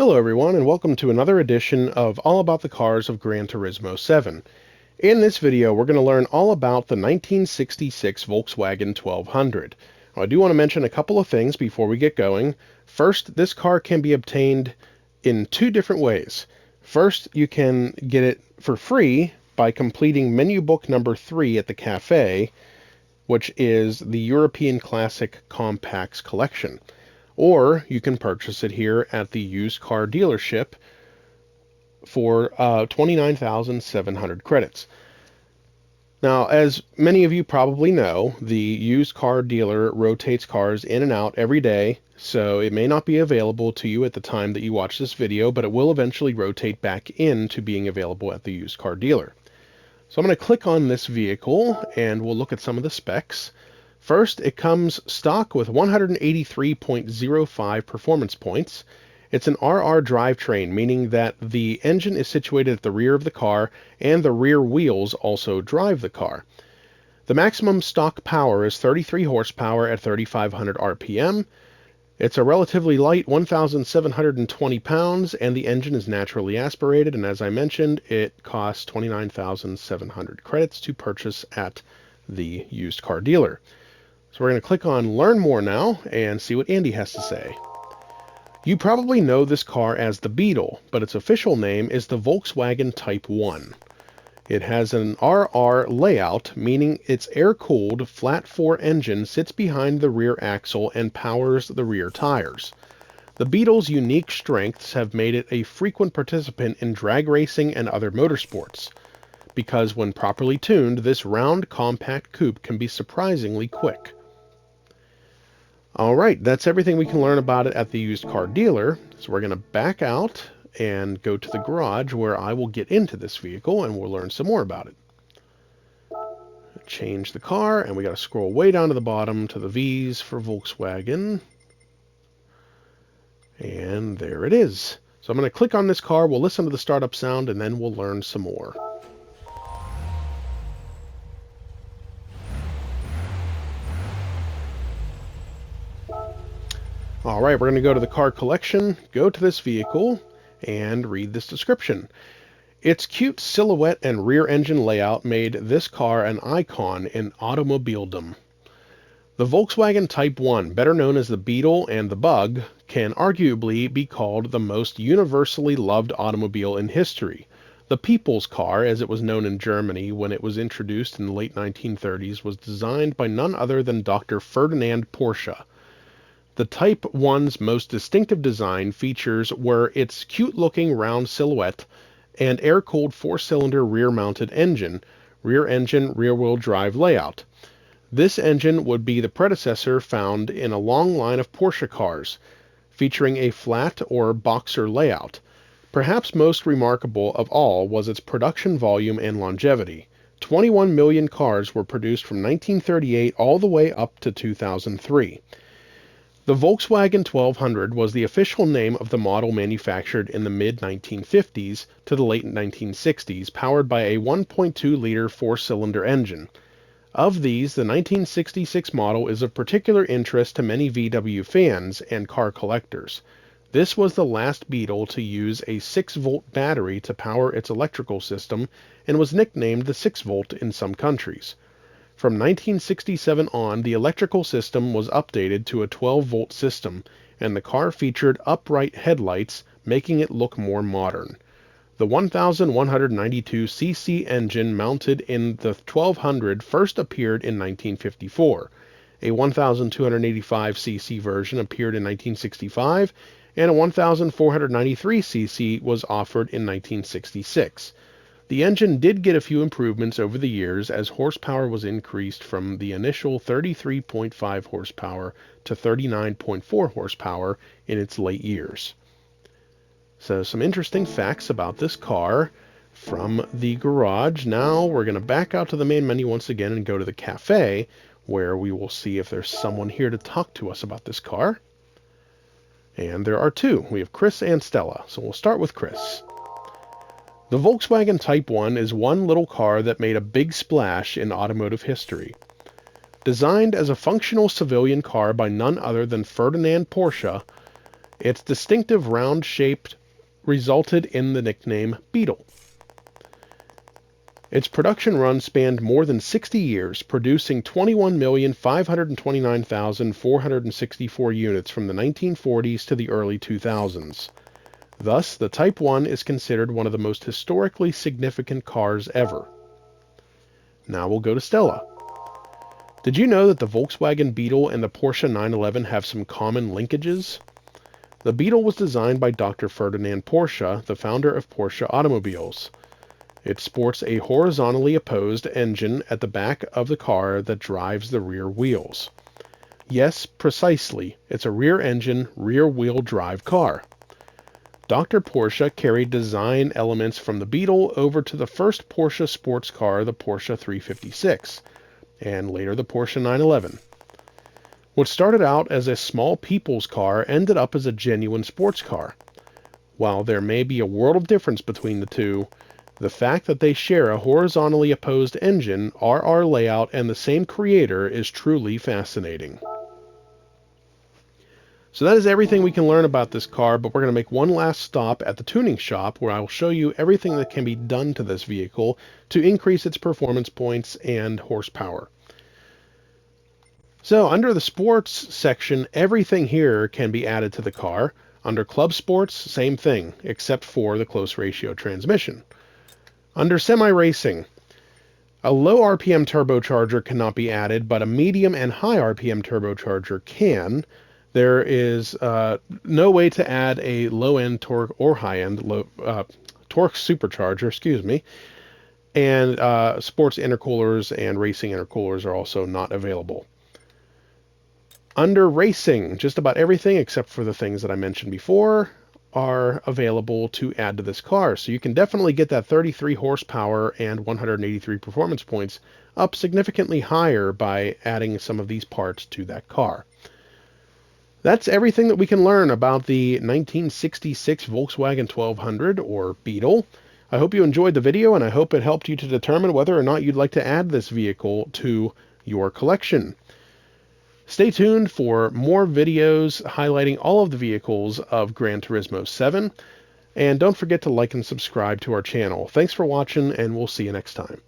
Hello everyone, and welcome to another edition of All About the Cars of Gran Turismo 7. In this video, we're going to learn all about the 1966 Volkswagen 1200. Now, I do want to mention a couple of things before we get going. First, this car can be obtained in two different ways. First, you can get it for free by completing menu book number 3 at the cafe, which is the European Classic Compacts collection. Or you can purchase it here at the used car dealership for 29,700 credits. Now, as many of you probably know, the used car dealer rotates cars in and out every day, so it may not be available to you at the time that you watch this video, but it will eventually rotate back into being available at the used car dealer. So I'm going to click on this vehicle, and we'll look at some of the specs. First, it comes stock with 183.05 performance points. It's an RR drivetrain, meaning that the engine is situated at the rear of the car and the rear wheels also drive the car. The maximum stock power is 33 horsepower at 3,500 RPM. It's a relatively light 1,720 pounds, and the engine is naturally aspirated, and as I mentioned, it costs 29,700 credits to purchase at the used car dealer. So we're going to click on Learn More now and see what Andy has to say. You probably know this car as the Beetle, but its official name is the Volkswagen Type 1. It has an RR layout, meaning its air-cooled flat-4 engine sits behind the rear axle and powers the rear tires. The Beetle's unique strengths have made it a frequent participant in drag racing and other motorsports, because when properly tuned, this round compact coupe can be surprisingly quick. Alright, that's everything we can learn about it at the used car dealer. So we're going to back out and go to the garage where I will get into this vehicle and we'll learn some more about it. Change the car, and we got to scroll way down to the bottom to the V's for Volkswagen. And there it is. So I'm going to click on this car, we'll listen to the startup sound, and then we'll learn some more. Alright, we're going to go to the car collection, go to this vehicle, and read this description. Its cute silhouette and rear engine layout made this car an icon in automobiledom. The Volkswagen Type 1, better known as the Beetle and the Bug, can arguably be called the most universally loved automobile in history. The People's Car, as it was known in Germany when it was introduced in the late 1930s, was designed by none other than Dr. Ferdinand Porsche. The Type 1's most distinctive design features were its cute-looking round silhouette and air-cooled 4-cylinder rear-mounted engine, rear-wheel drive layout. This engine would be the predecessor found in a long line of Porsche cars, featuring a flat or boxer layout. Perhaps most remarkable of all was its production volume and longevity. 21 million cars were produced from 1938 all the way up to 2003. The Volkswagen 1200 was the official name of the model manufactured in the mid-1950s to the late 1960s, powered by a 1.2-liter 4-cylinder engine. Of these, the 1966 model is of particular interest to many VW fans and car collectors. This was the last Beetle to use a 6-volt battery to power its electrical system and was nicknamed the 6-volt in some countries. From 1967 on, the electrical system was updated to a 12-volt system, and the car featured upright headlights, making it look more modern. The 1,192cc engine mounted in the 1200 first appeared in 1954. A 1,285cc version appeared in 1965, and a 1,493cc was offered in 1966. The engine did get a few improvements over the years as horsepower was increased from the initial 33.5 horsepower to 39.4 horsepower in its late years. So some interesting facts about this car from the garage. Now we're going to back out to the main menu once again and go to the cafe, where we will see if there's someone here to talk to us about this car. And there are two. We have Chris and Stella. So we'll start with Chris. The Volkswagen Type 1 is one little car that made a big splash in automotive history. Designed as a functional civilian car by none other than Ferdinand Porsche, Its distinctive round shape resulted in the nickname Beetle. Its production run spanned more than 60 years, producing 21,529,464 units from the 1940s to the early 2000s. Thus, the Type 1 is considered one of the most historically significant cars ever. Now we'll go to Stella. Did you know that the Volkswagen Beetle and the Porsche 911 have some common linkages? The Beetle was designed by Dr. Ferdinand Porsche, the founder of Porsche Automobiles. It sports a horizontally opposed engine at the back of the car that drives the rear wheels. Yes, precisely, it's a rear-engine, rear-wheel drive car. Dr. Porsche carried design elements from the Beetle over to the first Porsche sports car, the Porsche 356, and later the Porsche 911. What started out as a small people's car ended up as a genuine sports car. While there may be a world of difference between the two, the fact that they share a horizontally opposed engine, RR layout, and the same creator is truly fascinating. So that is everything we can learn about this car, but we're going to make one last stop at the tuning shop where I will show you everything that can be done to this vehicle to increase its performance points and horsepower. So under the sports section, everything here can be added to the car. Under club sports, same thing, except for the close ratio transmission. Under semi-racing, a low RPM turbocharger cannot be added, but a medium and high RPM turbocharger can. There is no way to add a low-end torque or high-end torque supercharger, and sports intercoolers and racing intercoolers are also not available. Under racing, just about everything except for the things that I mentioned before are available to add to this car. So you can definitely get that 33 horsepower and 183 performance points up significantly higher by adding some of these parts to that car. That's everything that we can learn about the 1966 Volkswagen 1200 or Beetle. I hope you enjoyed the video, and I hope it helped you to determine whether or not you'd like to add this vehicle to your collection. Stay tuned for more videos highlighting all of the vehicles of Gran Turismo 7, and don't forget to like and subscribe to our channel. Thanks for watching, and we'll see you next time.